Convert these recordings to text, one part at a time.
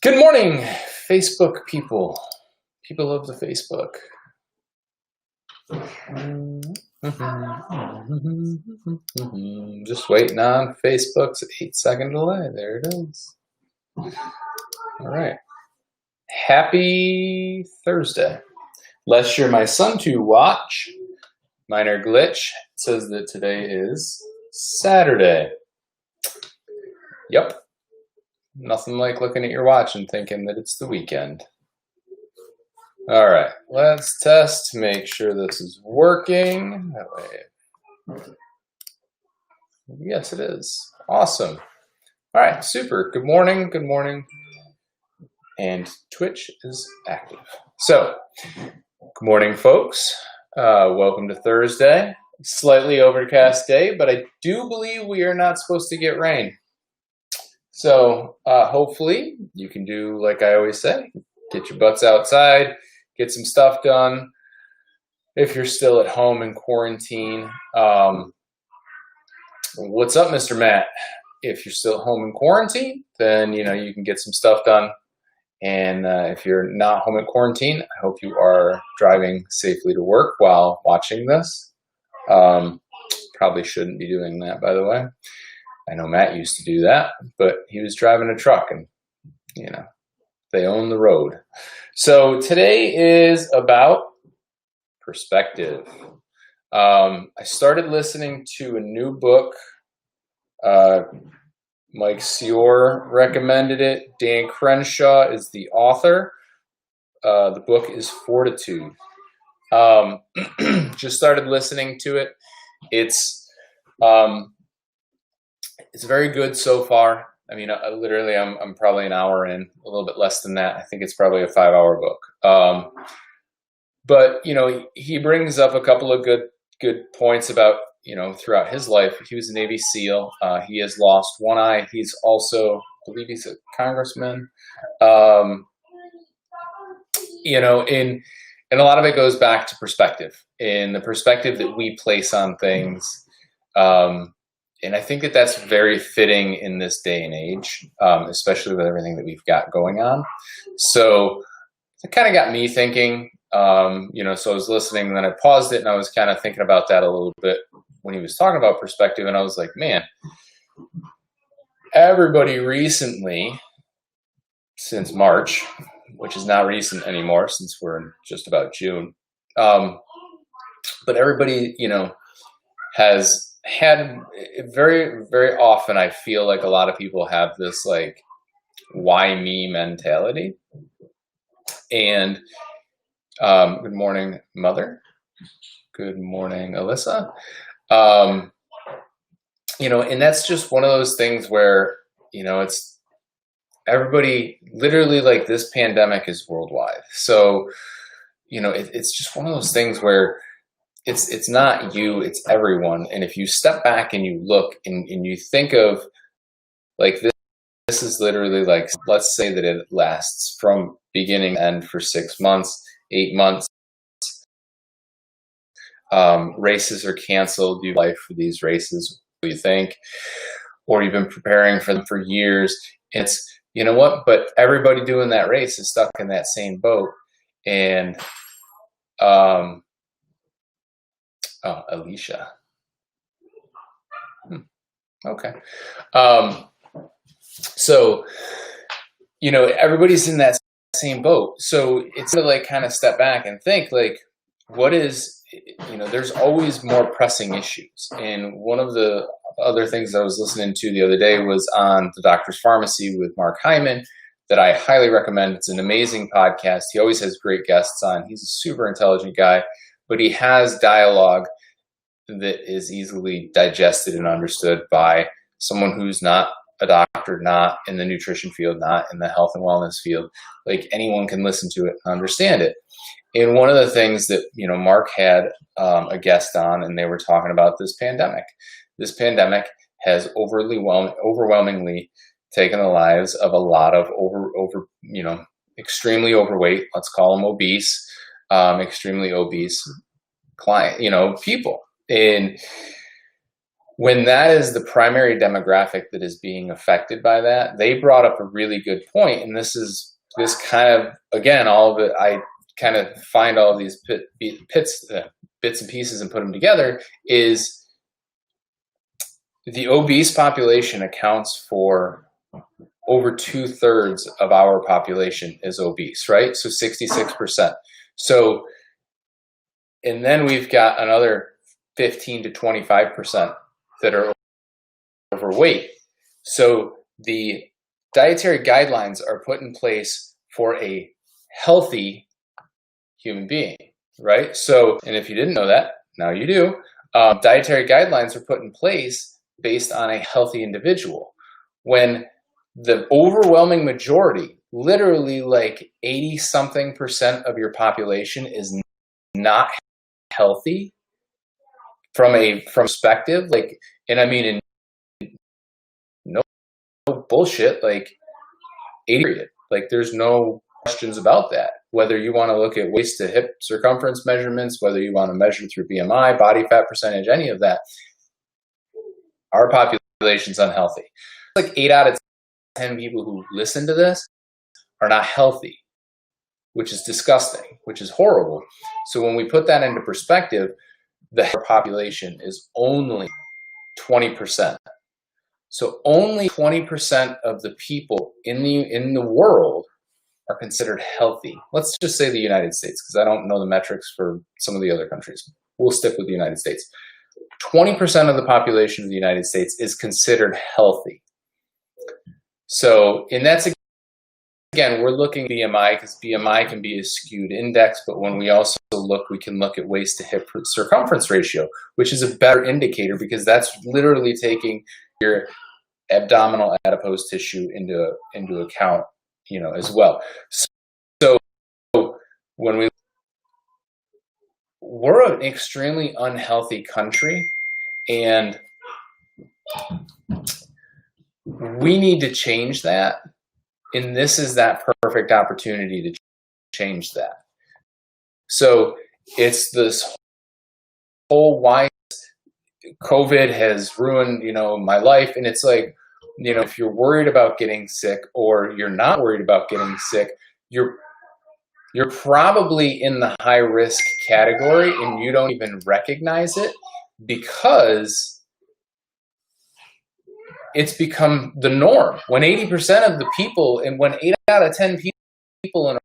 Good morning, Facebook people of the Facebook. Just waiting on Facebook's 8-second delay. There it is. All right. Happy Thursday. Lest you're my son to watch. Minor glitch. It says that today is Saturday. Yep. Nothing like looking at your watch and thinking that it's the weekend. All right, let's test to make sure this is working. That way. Yes, it is. Awesome. All right, super. Good morning. Good morning. And Twitch is active. So, good morning, folks. Welcome to Thursday. Slightly overcast day, but I do believe we are not supposed to get rain. So hopefully you can do like I always say, get your butts outside, get some stuff done. If you're still at home in quarantine, what's up, Mr. Matt? If you're still at home in quarantine, then you can get some stuff done. And if you're not home in quarantine, I hope you are driving safely to work while watching this. Probably shouldn't be doing that, by the way. I know Matt used to do that, but he was driving a truck and, they own the road. So today is about perspective. I started listening to a new book. Mike Seor recommended it. Dan Crenshaw is the author. The book is Fortitude. Just started listening to it. It's very good so far. I mean, literally, I'm probably an hour in, a little bit less than that. I think it's probably a 5-hour book. But he brings up a couple of good points about throughout his life. He was a Navy SEAL. He has lost one eye. He's also, I believe, he's a congressman. And a lot of it goes back to perspective and the perspective that we place on things. And I think that that's very fitting in this day and age, especially with everything that we've got going on. So it kind of got me thinking, so I was listening and then I paused it and I was kind of thinking about that a little bit when he was talking about perspective. And I was like, man, everybody recently, since March, which is not recent anymore since we're in just about June, but everybody, has had very, very often, I feel like a lot of people have this like, why me mentality. And good morning, Mother. Good morning, Alyssa. And that's just one of those things where, it's everybody literally, like, this pandemic is worldwide. So, it's just one of those things where it's not you, it's everyone. And if you step back and you look and you think of like this is literally like, let's say that it lasts from beginning to end for 6 months, 8 months. Races are canceled. You life for these races, what do you think? Or you've been preparing for them for years. It's, you know what? But everybody doing that race is stuck in that same boat. And oh, Alicia. Okay. So, everybody's in that same boat. So it's to like kind of step back and think like, what is, there's always more pressing issues. And one of the other things I was listening to the other day was on The Doctor's Pharmacy with Mark Hyman that I highly recommend. It's an amazing podcast. He always has great guests on. He's a super intelligent guy, but he has dialogue that is easily digested and understood by someone who's not a doctor, not in the nutrition field, not in the health and wellness field. Like, anyone can listen to it and understand it. And one of the things that, Mark had a guest on, and they were talking about this pandemic. This pandemic has overwhelmingly taken the lives of a lot of extremely overweight, let's call them obese, extremely obese people. And when that is the primary demographic that is being affected by that, they brought up a really good point, and this kind of, again, all of it, I kind of find all of these bits and pieces and put them together, is the obese population accounts for over 2/3 of our population is obese, right? So 66%. So, and then we've got another 15 to 25% that are overweight. So the dietary guidelines are put in place for a healthy human being, right? So, and if you didn't know that, now you do. Dietary guidelines are put in place based on a healthy individual. When the overwhelming majority, literally like 80-something% of your population is not healthy from perspective, like, and I mean, in no bullshit, like 80%, like there's no questions about that. Whether you want to look at waist to hip circumference measurements, whether you want to measure through BMI, body fat percentage, any of that, our population's unhealthy. Like 8 out of 10 people who listen to this are not healthy, which is disgusting, which is horrible. So when we put that into perspective, the population is only 20%. So only 20% of the people in the world are considered healthy. Let's just say the United States, because I don't know the metrics for some of the other countries. We'll stick with the United States. 20% of the population of the United States is considered healthy. So, and that's, again, we're looking at BMI because BMI can be a skewed index, but when we also look, we can look at waist to hip circumference ratio, which is a better indicator because that's literally taking your abdominal adipose tissue into account, you know, as well. So when we're an extremely unhealthy country, and we need to change that. And this is that perfect opportunity to change that. So it's this whole why COVID has ruined, you know, my life. And it's like, you know, if you're worried about getting sick or you're not worried about getting sick, you're probably in the high risk category and you don't even recognize it because it's become the norm. When 80% of the people, and when 8 out of 10 people in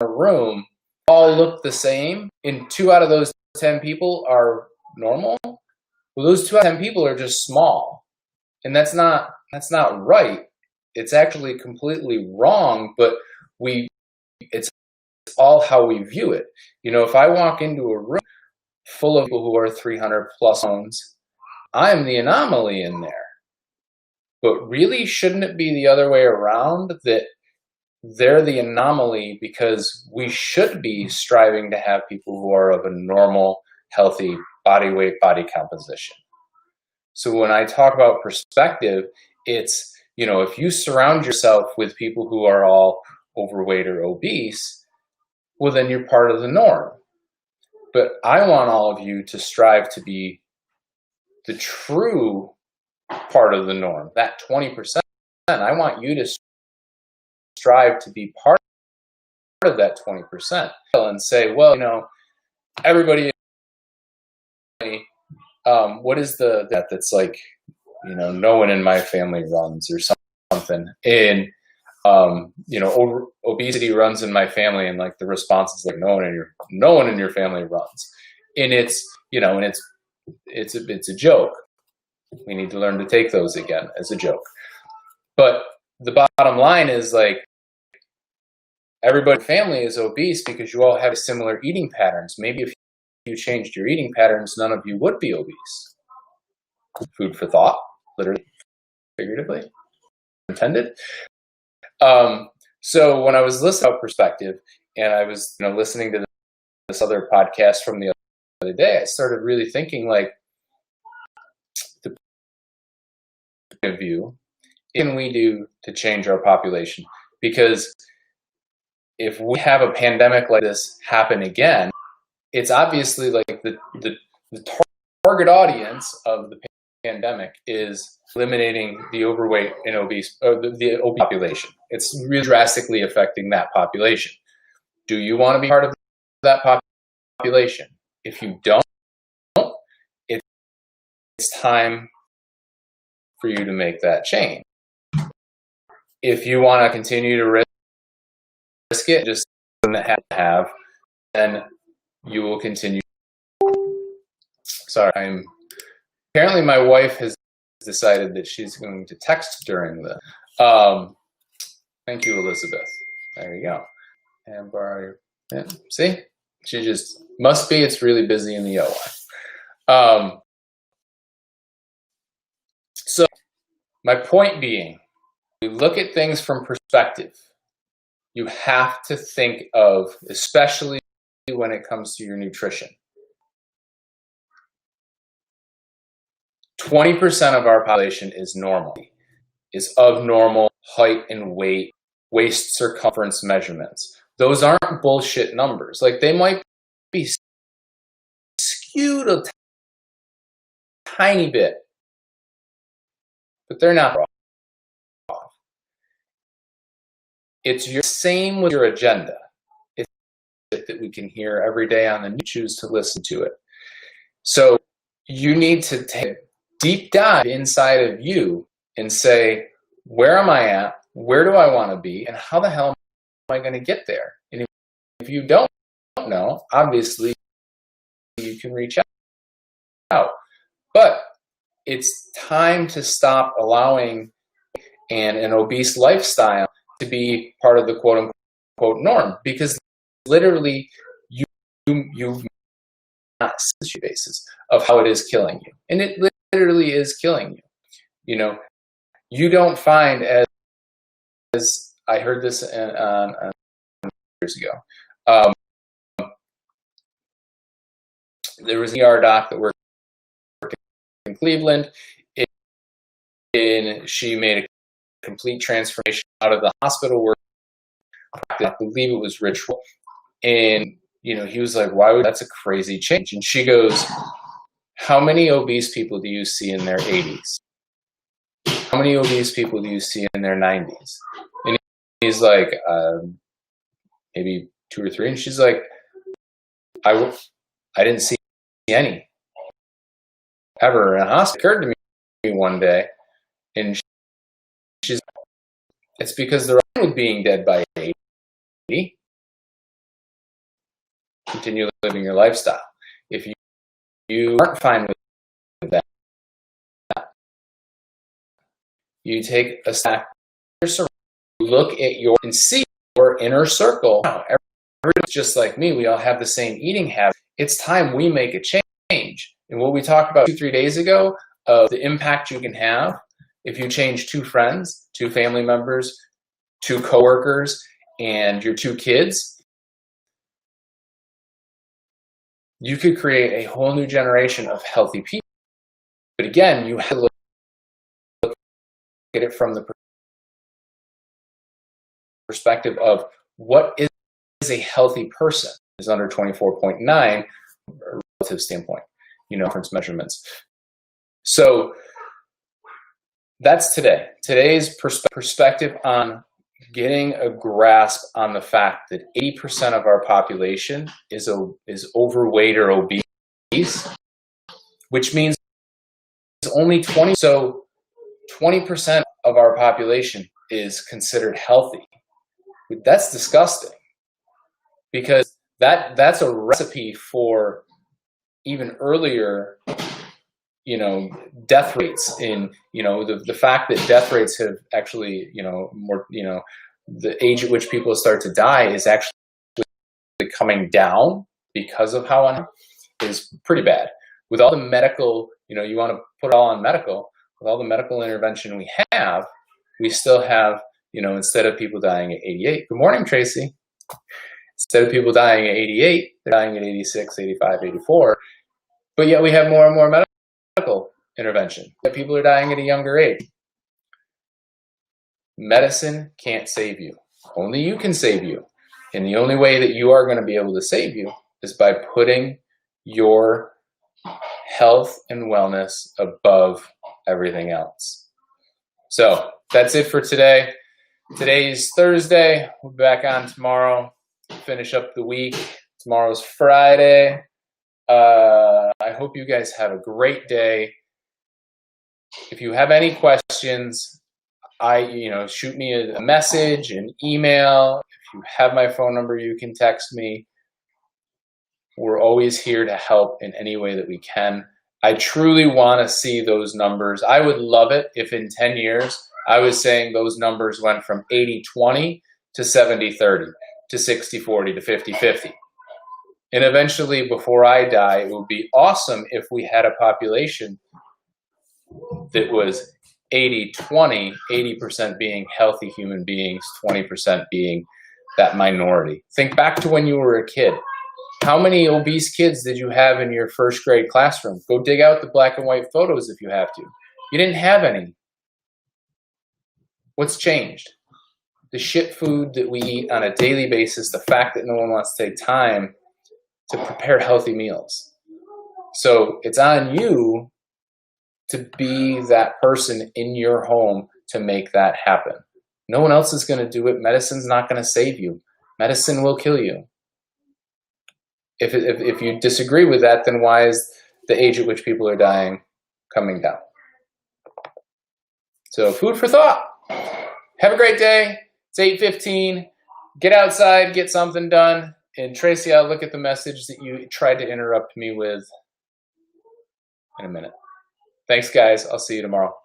a room all look the same, and 2 out of those 10 people are normal, well, those 2 out of 10 people are just small. And that's not right. It's actually completely wrong, but it's all how we view it. You know, if I walk into a room full of people who are 300 plus pounds, I'm the anomaly in there. But really, shouldn't it be the other way around, that they're the anomaly because we should be striving to have people who are of a normal, healthy body weight, body composition? So when I talk about perspective, it's, you know, if you surround yourself with people who are all overweight or obese, well, then you're part of the norm. But I want all of you to strive to be the true part of the norm, that 20%. I want you to strive to be part of that 20% and say, well, you know, everybody, what is that's like, you know, no one in my family runs or something. And, you know, obesity runs in my family, and like the response is like, no one in your family runs. And it's, you know, and it's a joke. We need to learn to take those again as a joke. But the bottom line is, like, everybody in the family is obese because you all have similar eating patterns. Maybe if you changed your eating patterns, none of you would be obese. Food for thought, literally, figuratively, intended. So when I was listening to perspective, and I was, you know, listening to this other podcast from the other day, I started really thinking, like, the point of view, what can we do to change our population? Because if we have a pandemic like this happen again, it's obviously like the target audience of the pandemic is eliminating the overweight and obese, the obese population. It's really drastically affecting that population. Do you want to be part of that population? If you don't, it's time for you to make that change. If you want to continue to risk it, just have, then you will continue. Sorry, apparently my wife has decided that she's going to text during the. Thank you, Elizabeth. There you go. And borrow your pen. See, she just must be. It's really busy in the OI. So my point being, we look at things from perspective. You have to think of, especially when it comes to your nutrition. 20% of our population is normal, is of normal height and weight, waist circumference measurements. Those aren't bullshit numbers. Like, they might be skewed a tiny bit, but they're not off. It's your same with your agenda. It's that we can hear every day on the news, choose to listen to it. So you need to take a deep dive inside of you and say, where am I at? Where do I want to be? And how the hell am I going to get there? And if you don't know, obviously you can reach out. But it's time to stop allowing an obese lifestyle to be part of the quote unquote norm, because literally you've not the basis of how it is killing you. And it literally is killing you. You know, you don't find, as I heard this years ago, there was an ER doc that worked in Cleveland, and she made a complete transformation out of the hospital work. I believe it was ritual. And, you know, he was like, why would, that's a crazy change. And she goes, how many obese people do you see in their 80s? How many obese people do you see in their 90s? And he's like, maybe 2 or 3. And she's like, I didn't see any ever in a hospital. It occurred to me one day, and she's, it's because they're fine with being dead by 80. Continue living your lifestyle. If you aren't fine with that, you take a step, look at your, and see your inner circle. Everyone's just like me. We all have the same eating habits. It's time we make a change. And what we talked about 2-3 days ago of the impact you can have if you change 2 friends, 2 family members, 2 coworkers, and your 2 kids, you could create a whole new generation of healthy people. But again, you have to look at it from the perspective of what is a healthy person is under 24.9 relative standpoint, you know, reference measurements. So that's today. Today's perspective on getting a grasp on the fact that 80% of our population is overweight or obese, which means only 20% of our population is considered healthy. That's disgusting, because that's a recipe for even earlier, you know, death rates. In, you know, the fact that death rates have actually, you know, more, you know, the age at which people start to die is actually coming down because of how unhealthy is pretty bad. With all the medical, you know, you want to put it all on medical, with all the medical intervention we have, we still have, you know, instead of people dying at 88, good morning, Tracy. Instead of people dying at 88, they're dying at 86, 85, 84. But yet we have more and more medical intervention. But people are dying at a younger age. Medicine can't save you. Only you can save you. And the only way that you are going to be able to save you is by putting your health and wellness above everything else. So that's it for today. Today's Thursday. We'll be back on tomorrow. Finish up the week. Tomorrow's Friday. I hope you guys have a great day. If you have any questions, shoot me a message, an email. If you have my phone number, you can text me. We're always here to help in any way that we can. I truly want to see those numbers. I would love it if in 10 years, I was saying those numbers went from 80-20 to 70-30 to 60-40 to 50-50. And eventually, before I die, it would be awesome if we had a population that was 80-20, 80% being healthy human beings, 20% being that minority. Think back to when you were a kid. How many obese kids did you have in your first grade classroom? Go dig out the black and white photos if you have to. You didn't have any. What's changed? The shit food that we eat on a daily basis, the fact that no one wants to take time to prepare healthy meals. So it's on you to be that person in your home to make that happen. No one else is going to do it. Medicine's not going to save you. Medicine will kill you. If you disagree with that, then why is the age at which people are dying coming down? So food for thought. Have a great day. It's 8:15. Get outside, get something done. And Tracy, I'll look at the message that you tried to interrupt me with in a minute. Thanks, guys. I'll see you tomorrow.